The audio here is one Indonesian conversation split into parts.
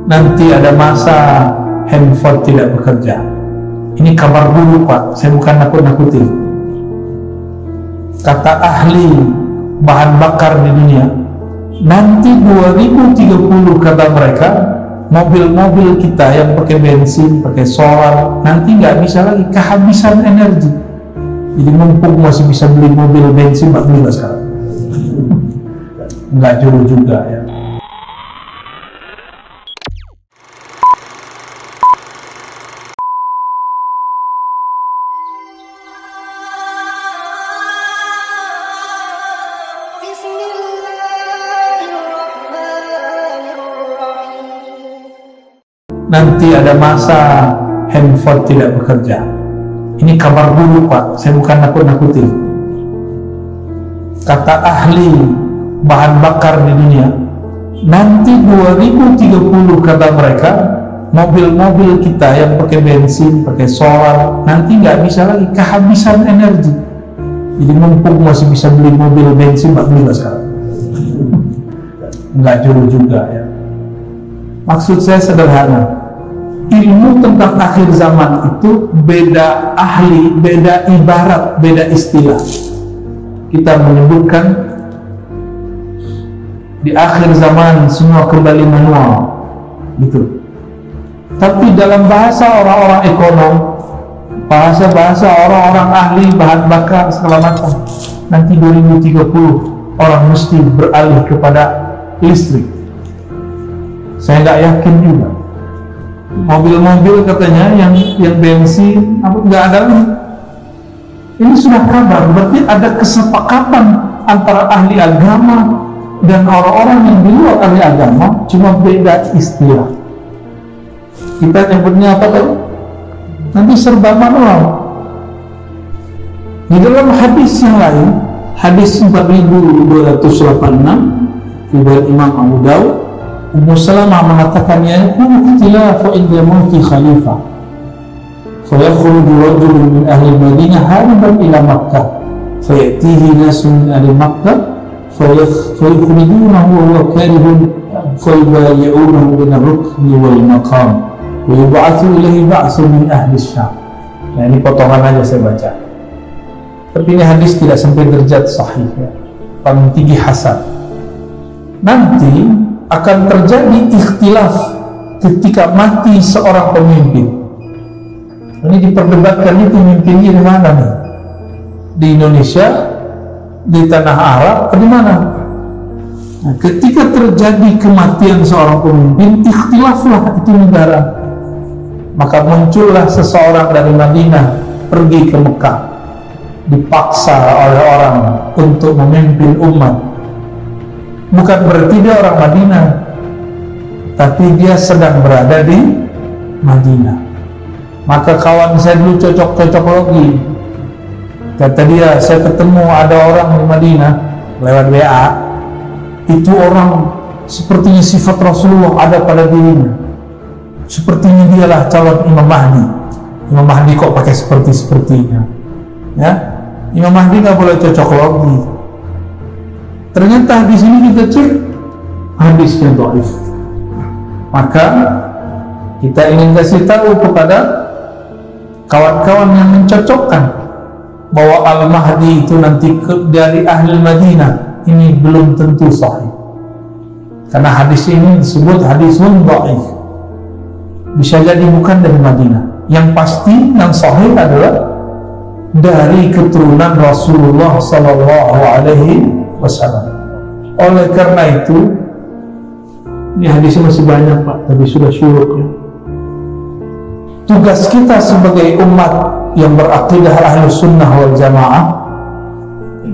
nanti ada masa handphone tidak bekerja. Ini kabar dulu Pak, saya bukan nakut-nakutin. Kata ahli bahan bakar di dunia, nanti 2030 kata mereka, mobil-mobil kita yang pakai bensin, pakai solar, nanti nggak bisa lagi, kehabisan energi. Jadi mumpung masih bisa beli mobil bensin, Pak, beli sekarang. Nggak jauh juga ya. Nanti ada masa handphone tidak bekerja. Ini kabar dulu Pak, saya bukan nakut-nakutin. Kata ahli bahan bakar di dunia, nanti 2030 kata mereka, mobil-mobil kita yang pakai bensin, pakai solar, nanti nggak bisa lagi, kehabisan energi. Jadi mumpung masih bisa beli mobil bensin, Pak, beli sekarang. Nggak jauh juga ya. Maksud saya sederhana, ilmu tentang akhir zaman itu beda ahli, beda ibarat, beda istilah. Kita menyebutkan di akhir zaman semua kembali manual, gitu. Tapi dalam bahasa orang-orang ekonom, bahasa orang-orang ahli bahan bakar segala macam, nanti 2030 orang mesti beralih kepada listrik. Saya nggak yakin juga. Mobil-mobil katanya yang bensin apa nggak ada lagi. Ini sudah kabar, berarti ada kesepakatan antara ahli agama dan orang-orang yang di luar ahli agama, cuma beda istilah. Kita nyebutnya apa tadi? Nanti serba manual. Di dalam hadis yang lain, hadis 4286 riwayat Imam Abu Daud, Ummu Salamah mengatakannya, "Ikhtilafu inda mauti khalifah, fayakhruju rajulun min ahli Madinah hariban ila Makkah, fayatihi nasun min ahli Makkah, fayakhrijunahu wa huwa karihun, fayabayyi'unahu min ar-rukni wal maqam, wa yub'atsu ilayhi ba'sun min ahli Syam." Nah, ini potongan aja saya baca. Tapi ini hadis tidak sampai derajat sahih ya. Paling tinggi hasan. Nanti akan terjadi ikhtilaf ketika mati seorang pemimpin. Ini diperdebatkan, ini pemimpinnya di mana nih? Di Indonesia, di tanah Arab, atau di mana? Nah, ketika terjadi kematian seorang pemimpin, ikhtilaflah itu negara. Maka muncullah seseorang dari Madinah pergi ke Mekah, dipaksa oleh orang untuk memimpin umat. Bukan berarti dia orang Madinah, tapi dia sedang berada di Madinah. Maka kawan saya dulu cocok-cocok lagi. Kata dia, saya ketemu ada orang di Madinah lewat WA. Itu orang sepertinya sifat Rasulullah ada pada dirinya. Sepertinya dialah calon Imam Mahdi. Imam Mahdi kok pakai sepertinya? Ya, Imam Mahdi nggak boleh cocok lagi. Ternyata di sini kita cek hadisnya dhaif. Maka kita ingin kasih tahu kepada kawan-kawan yang mencocokkan bahwa Al-Mahdi itu nanti dari ahli Madinah, ini belum tentu sahih. Karena hadis ini disebut hadisun dhaif. Bisa jadi bukan dari Madinah. Yang pasti yang sahih adalah dari keturunan Rasulullah sallallahu alaihi wasallam. Oleh karena itu, ini hadisnya masih banyak Pak, tapi sudah syuruk ya. Tugas kita sebagai umat yang berakidah Ahlus Sunnah wal Jamaah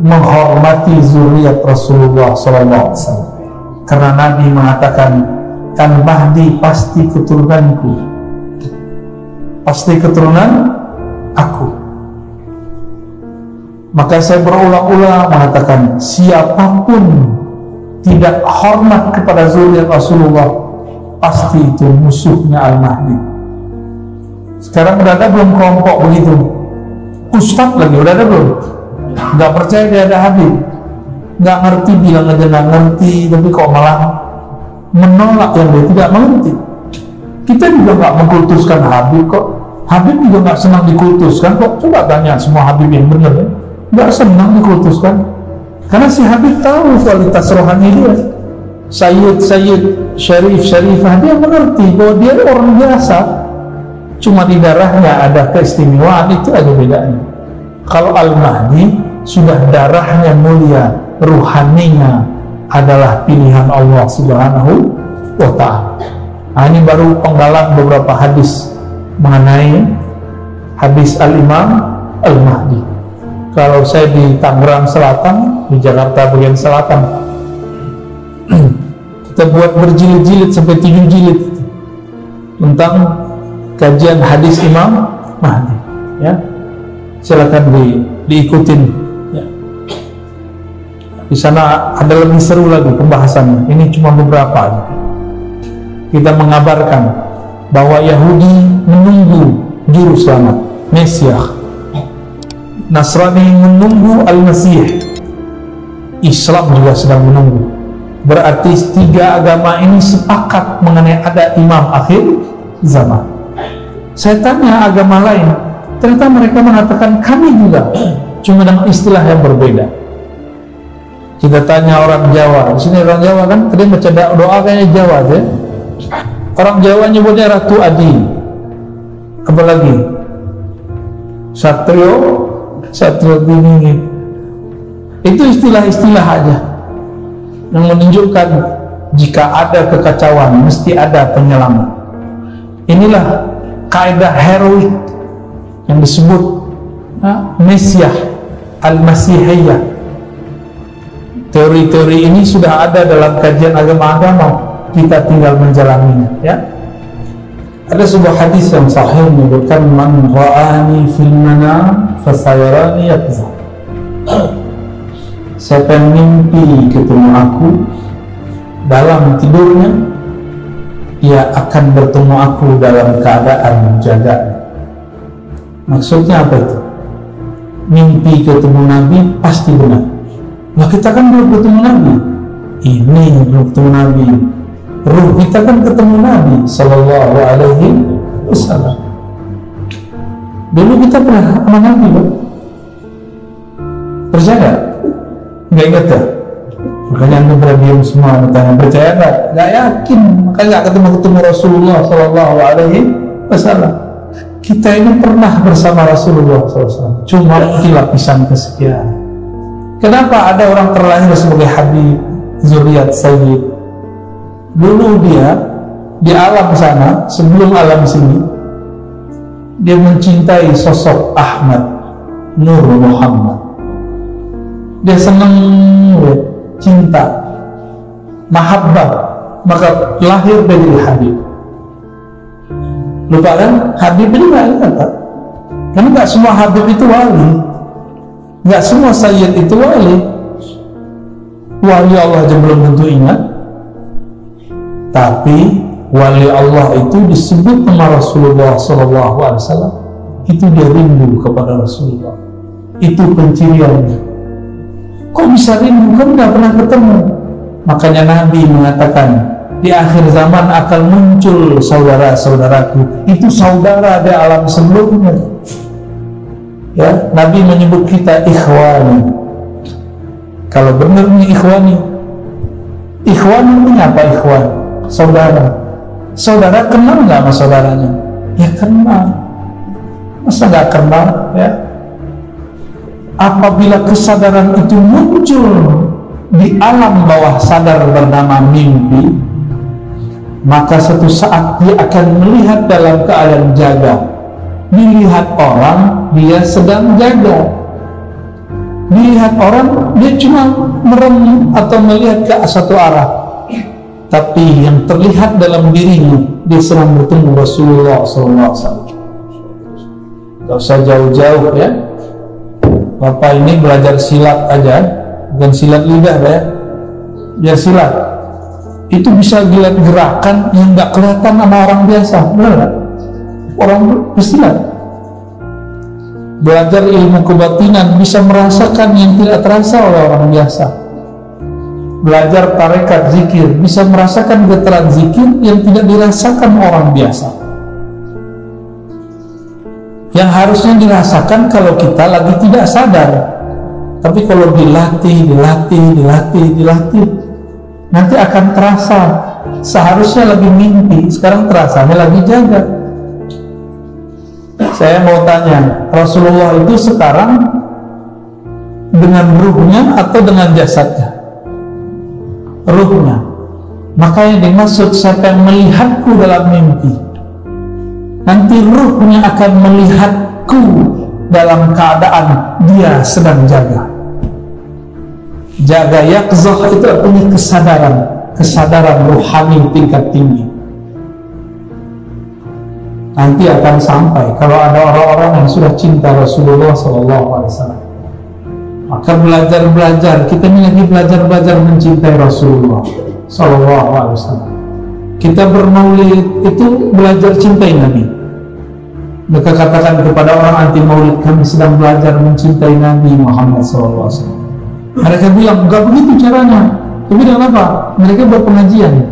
menghormati zuriat Rasulullah SAW. Karena Nabi mengatakan, kan Mahdi pasti keturunanku, pasti keturunan aku. Maka saya berulang-ulang mengatakan, siapapun tidak hormat kepada zuriat Rasulullah, pasti itu musuhnya Al-Mahdi. Sekarang udah ada belum kelompok begitu? Ustadz lagi, udah ada belum? Nggak percaya dia ada Habib, nggak ngerti, bilang aja nggak ngerti, tapi kok malah menolak yang dia tidak mengerti. Kita juga nggak mengkultuskan Habib kok. Habib juga nggak senang dikultuskan kok. Coba tanya semua Habib yang benar ya, nggak senang dikultuskan. Karena si Habib tahu kualitas rohani dia. Sayyid Syarifah dia mengerti bahwa dia orang biasa, cuma di darahnya ada keistimewaan, itu aja bedanya. Kalau Al-Mahdi sudah darahnya mulia, ruhaninya adalah pilihan Allah Subhanahu wa Ta'ala. Nah, ini baru penggalan beberapa hadis mengenai hadis Al-Imam Al-Mahdi. Kalau saya di Tangerang Selatan, di Jakarta bagian selatan, kita buat berjilid-jilid sampai 7 jilid tentang kajian hadis Imam Mahdi, ya. Silakan diikutin, ya. Di sana ada lebih seru lagi pembahasannya. Ini cuma beberapa aja. Kita mengabarkan bahwa Yahudi menunggu juru selamat Mesias, Nasrani menunggu Al-Masih, Islam juga sedang menunggu. Berarti 3 agama ini sepakat mengenai ada imam akhir zaman. Saya tanya agama lain, ternyata mereka mengatakan kami juga, cuma dengan istilah yang berbeda. Kita tanya orang Jawa, di sini orang Jawa kan, tadi baca doa kayaknya Jawa aja. Orang Jawa nyebutnya Ratu Adi, apalagi Satrio Tinggi. Itu istilah-istilah aja yang menunjukkan jika ada kekacauan mesti ada penyelamat. Inilah kaidah heroik yang disebut Mesias Al-Masihiyah. Teori-teori ini sudah ada dalam kajian agama-agama, kita tinggal menjalaninya, ya. Ada sebuah hadis yang sahih menyebutkan man ra'ani fil manam fasayarani yaqza. Siapa yang mimpi ketemu aku dalam tidurnya, ia akan bertemu aku dalam keadaan menjaga. Maksudnya apa itu? Mimpi ketemu Nabi pasti benar. Nah, kita kan belum ketemu Nabi. Ini belum ketemu Nabi. Ruh kita kan ketemu Nabi Sallallahu Alaihi Wasallam. Dulu kita pernah sama Nabi, Pak. Percaya? Nggak ingat ya? Makanya anda pernah diam semua, bertanya percaya nggak? Nggak yakin, makanya nggak ketemu Rasulullah Sallallahu Alaihi Wasallam. Kita ini pernah bersama Rasulullah SAW, cuma di lapisan kesekian. Kenapa ada orang terlahir sebagai Habib, zuriat Sayyid? Dulu dia di alam sana, sebelum alam sini, dia mencintai sosok Ahmad Nur Muhammad. Dia senang, cinta, mahabbah, maka lahir dari Habib. Lupa kan? Habib ini nggak ingat, Pak. Karena nggak semua Habib itu wali, nggak semua Sayyid itu wali. Wali Allah aja belum tentu ingat. Tapi wali Allah itu disebut nama Rasulullah SAW. Itu dia rindu kepada Rasulullah. Itu penciriannya. Kok bisa rindu? Kan nggak pernah ketemu. Makanya Nabi mengatakan, di akhir zaman akan muncul saudara-saudaraku. Itu saudara di alam sebelumnya. Ya, Nabi menyebut kita ikhwani. Kalau benar nih ikhwani. Ikhwani ini apa ikhwan? Saudara. Saudara kenal nggak sama saudaranya? Ya kenal. Masa nggak kenal? Ya. Apabila kesadaran itu muncul di alam bawah sadar bernama mimpi, maka suatu saat dia akan melihat dalam keadaan jaga. Dilihat orang, dia sedang jaga. Dilihat orang, dia cuma merem atau melihat ke satu arah. Tapi yang terlihat dalam dirinya, dia sedang bertemu Rasulullah SAW. Gak usah jauh-jauh ya. Bapak ini belajar silat aja, bukan silat lidah ya. Biar silat. Itu bisa dilihat gerakan yang nggak kelihatan sama orang biasa, benar nggak? Orang bersilat belajar ilmu kebatinan bisa merasakan yang tidak terasa oleh orang biasa. belajar tarekat zikir, bisa merasakan getaran zikir yang tidak dirasakan orang biasa, yang harusnya dirasakan kalau kita lagi tidak sadar. Tapi kalau dilatih, nanti akan terasa. Seharusnya lagi mimpi, sekarang terasanya lagi jaga. Saya mau tanya, Rasulullah itu sekarang dengan ruhnya atau dengan jasadnya? Ruhnya. Maka yang dimaksud siapa yang melihatku dalam mimpi, nanti ruhnya akan melihatku dalam keadaan dia sedang jaga. Jaga yaqzah itu artinya kesadaran rohani tingkat tinggi. Nanti akan sampai kalau ada orang-orang yang sudah cinta Rasulullah SAW. Maka belajar, kita ini lagi belajar mencintai Rasulullah SAW. Kita bermaulid itu belajar cintai Nabi. Maka katakan kepada orang anti maulid, kami sedang belajar mencintai Nabi Muhammad SAW. Mereka bilang, enggak begitu caranya. Tapi dengan apa? Mereka buat pengajian,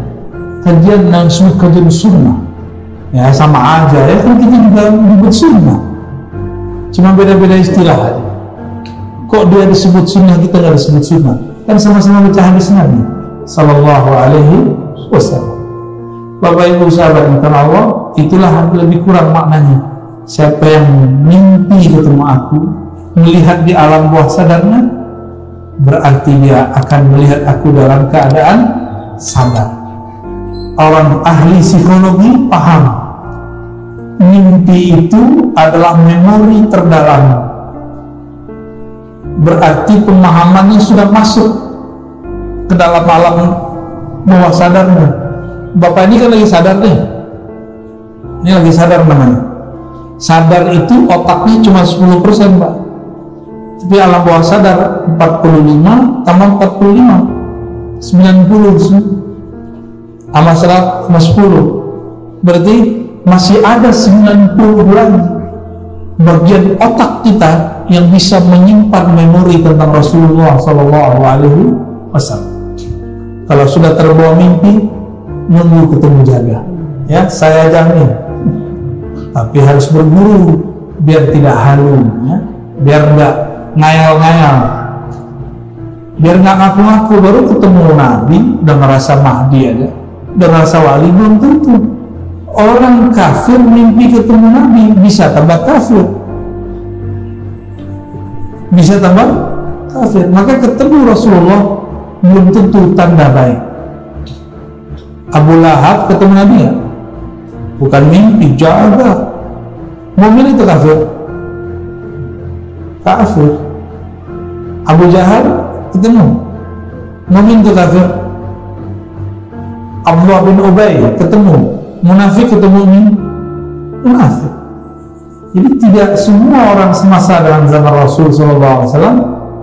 kajian sunnah. Ya sama aja ya, kan kita juga disebut sunnah, cuma beda-beda istilah aja. Kok dia disebut sunnah, kita nggak disebut sunnah? Kan sama-sama baca hadis Nabi Sallallahu Alaihi Wasallam. Bapak Ibu sahabat yang Allah, itulah lebih kurang maknanya. Siapa yang mimpi ketemu aku, melihat di alam bawah sadarnya, berarti dia akan melihat aku dalam keadaan sadar. Orang ahli psikologi paham, mimpi itu adalah memori terdalam. Berarti pemahamannya sudah masuk ke dalam alam bawah sadarnya. Bapak ini kan lagi sadar nih. Ini lagi sadar namanya. Sadar itu otaknya cuma 10%, Pak. Tapi alam bawah sadar 45 tambah 45 90 sama 100 sama 10, berarti masih ada 90 lagi bagian otak kita yang bisa menyimpan memori tentang Rasulullah SAW. Kalau sudah terbawa mimpi, nunggu ketemu jaga ya, saya jamin. Tapi harus berburu biar tidak halu ya, biar enggak ngayal-ngayal, biar nggak ngaku-ngaku baru ketemu Nabi udah ngerasa Mahdi aja, udah ngerasa wali. Belum tentu. Orang kafir mimpi ketemu Nabi bisa tambah kafir, bisa tambah kafir. Maka ketemu Rasulullah belum tentu tanda baik. Abu Lahab ketemu Nabi ya, bukan mimpi, jaga. Mukmin itu kafir. Kafir. Abu Jahal ketemu, mukmin itu kafir. Abdullah bin Ubay ketemu, munafik ketemu munafik. Jadi tidak semua orang semasa dengan zaman Rasul SAW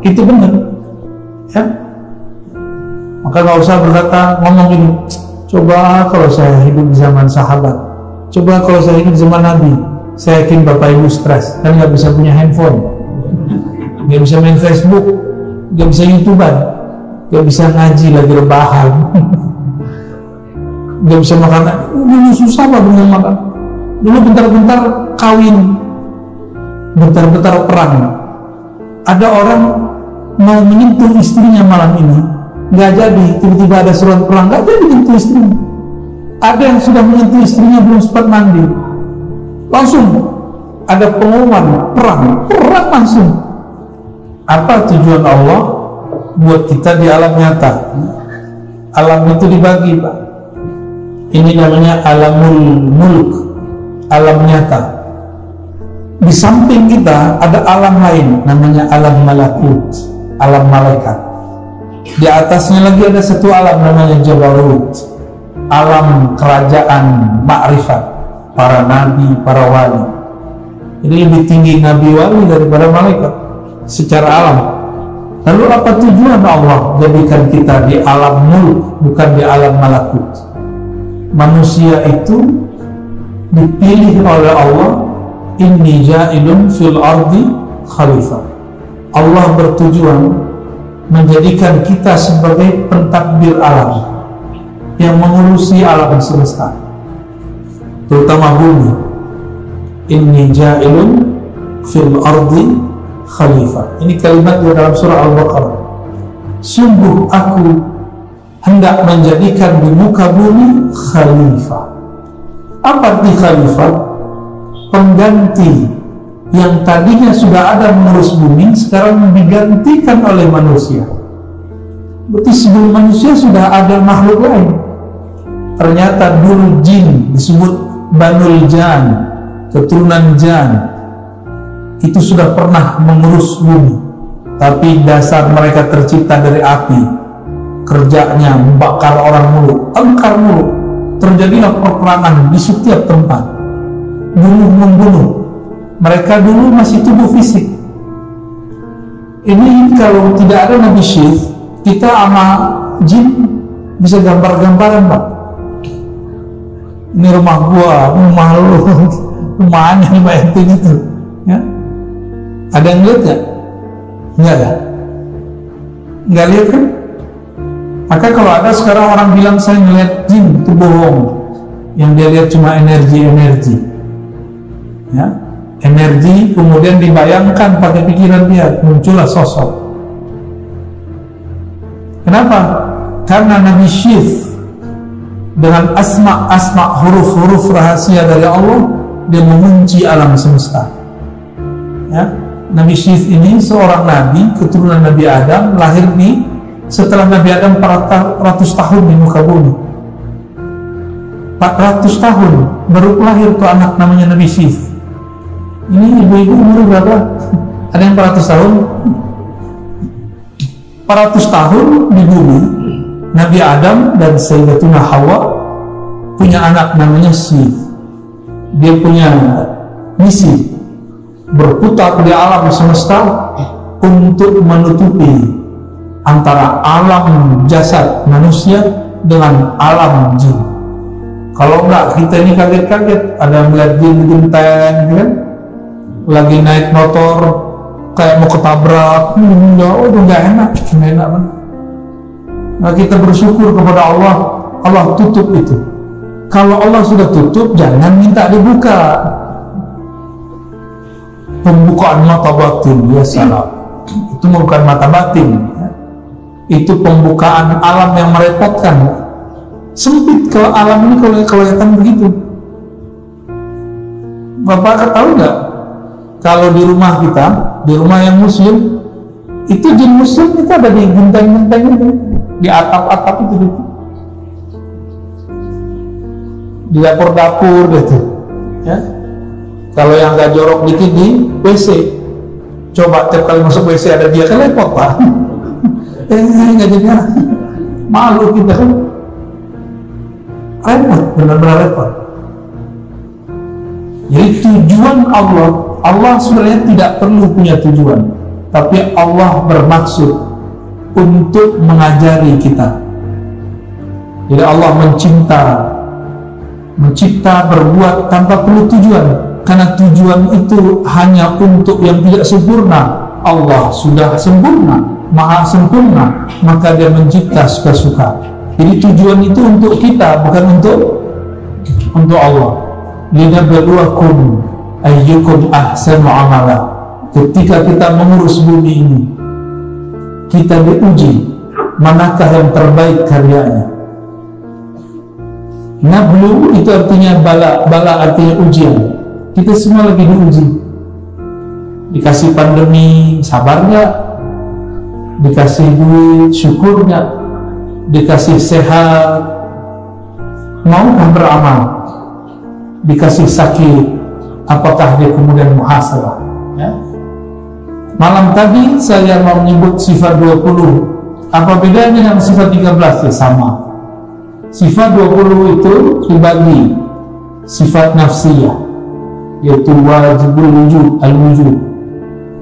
itu benar ya. Maka nggak usah berkata ngomong gini, coba kalau saya hidup di zaman sahabat, coba kalau saya hidup di zaman Nabi, saya yakin Bapak Ibu stres, kan nggak bisa punya handphone, nggak bisa main Facebook, nggak bisa YouTuber, nggak bisa ngaji lagi rebahan, nggak bisa makan. Dulu susah Pak dengan makan. Dulu bentar-bentar kawin, bentar-bentar perang. Ada orang mau menyentuh istrinya malam ini, nggak jadi. Tiba-tiba ada seruan perang, nggak jadi menyentuh istrinya. Ada yang sudah menyentuh istrinya belum sempat mandi, langsung ada pengumuman perang langsung. Apa tujuan Allah buat kita di alam nyata? Alam itu dibagi, Pak. Ini namanya alamul mulk, alam nyata. Di samping kita ada alam lain, namanya alam malakut, alam malaikat. Di atasnya lagi ada satu alam namanya jabarut, alam kerajaan makrifat, para nabi, para wali. Jadi lebih tinggi nabi wali daripada malaikat secara alam. Lalu apa tujuan Allah jadikan kita di alam mulk, bukan di alam malakut? Manusia itu dipilih oleh Allah, inni ja'ilun fil ardi khalifah. Allah bertujuan menjadikan kita sebagai pentadbir alam yang mengurusi alam semesta, terutama bumi. Inni ja'ilun fil ardi khalifah. Ini kalimat di dalam surah Al-Baqarah. Sungguh aku hendak menjadikan di muka bumi khalifah. Apa arti khalifah? Pengganti yang tadinya sudah ada mengurus bumi, sekarang digantikan oleh manusia. Berarti sebelum manusia sudah ada makhluk lain. Ternyata dulu jin disebut Banul Jan, keturunan Jan, itu sudah pernah mengurus bumi, tapi dasar mereka tercipta dari api, kerjanya membakar orang mulu, tengkar mulu, terjadilah peperangan di setiap tempat, bunuh membunuh. Mereka dulu masih tubuh fisik. Ini kalau tidak ada Nabi Syekh, kita sama jin bisa gambar-gambaran, Pak. Ini rumah gua, rumah lu, rumahnya Mbak Enti gitu, ya. Ada yang lihat nggak? Nggak ada. Nggak lihat kan? Maka kalau ada sekarang orang bilang saya ngeliat jin, itu bohong. Yang dia lihat cuma energi, ya, energi. Kemudian dibayangkan pakai pikiran dia, muncullah sosok. Kenapa? Karena Nabi Syekh dengan asma huruf-huruf rahasia dari Allah, dia mengunci alam semesta. Ya, Nabi Syekh ini seorang nabi, keturunan Nabi Adam, lahir setelah Nabi Adam 400 tahun di muka bumi. 400 tahun baru lahir tuh anak namanya Nabi Syekh. Ini ibu-ibu umur berapa? Ada yang 400 tahun? 400 tahun di bumi. Nabi Adam dan Sayyidatuna Hawa punya anak namanya Syekh. Dia punya misi berputar di alam semesta untuk menutupi antara alam jasad manusia dengan alam jin. Kalau enggak, kita ini kaget-kaget ada melihat jin di genteng, kan? Lagi naik motor kayak mau ketabrak, enggak enak banget. Nah, kita bersyukur kepada Allah, Allah tutup itu. Kalau Allah sudah tutup, jangan minta dibuka. Pembukaan mata batin, ya salam. Itu bukan mata batin, ya. Itu pembukaan alam yang merepotkan. Sempit kalau alam ini kalau kelihatan begitu. Bapak tahu nggak? Kalau di rumah kita, di rumah yang muslim, itu jin muslim itu ada di genteng-genteng itu, di atap-atap itu, di dapur-dapur gitu, ya. Kalau yang nggak jorok dikit di WC, coba tiap kali masuk WC ada dia, kan repot, Pak. Nggak jadi, malu kita kan, repot, benar-benar repot. Jadi tujuan Allah sebenarnya tidak perlu punya tujuan, tapi Allah bermaksud untuk mengajari kita. Jadi Allah mencipta berbuat tanpa perlu tujuan, karena tujuan itu hanya untuk yang tidak sempurna. Allah sudah sempurna, maha sempurna, maka dia mencipta suka-suka. Jadi tujuan itu untuk kita, bukan untuk Allah. Linabluwakum ayyukum ahsanu amala. Ketika kita mengurus bumi ini, kita diuji manakah yang terbaik karyanya. Nablu itu artinya bala artinya ujian. Kita semua lagi diuji. Dikasih pandemi, sabarnya. Dikasih duit, syukurnya. Dikasih sehat, maukah beramal. Dikasih sakit, apakah dia kemudian muhasabah, ya? Malam tadi saya mau menyebut sifat 20. Apa bedanya dengan sifat 13? Ya sama. Sifat 20 itu dibagi sifat nafsiyah, yaitu wajibul wujud, al-wujud,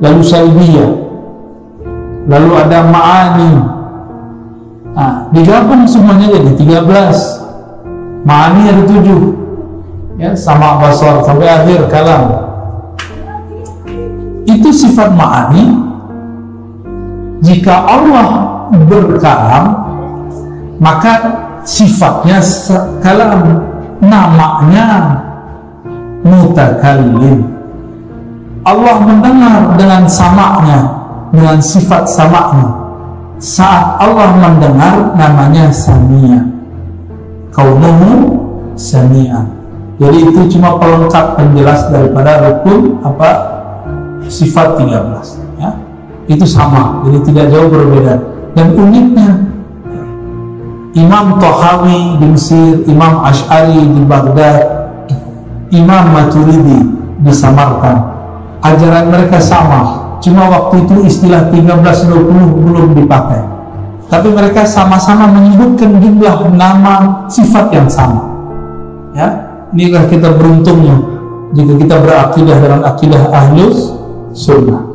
lalu salbiyah, lalu ada ma'ani. Nah, digabung semuanya jadi 13. Ma'ani ada 7, ya, sama basar sampai akhir kalam. Itu sifat ma'ani Jika Allah berkalam, maka sifatnya kalam, namanya mutakallim. Allah mendengar dengan samaknya, dengan sifat samaknya. Saat Allah mendengar, namanya samia, kaunuhu samia. Jadi itu cuma pelengkap penjelas daripada rukun sifat 13 ya. Itu sama, jadi tidak jauh berbeda. Dan uniknya, Imam Tahawi di Mesir, Imam Ash'ari di Baghdad, Imam Maturidi di Samarkand, ajaran mereka sama, cuma waktu itu istilah 13-20 belum dipakai, tapi mereka sama-sama menyebutkan jumlah nama sifat yang sama ya. Inilah kita beruntungnya jika kita berakidah dengan akidah Ahlus Sunnah.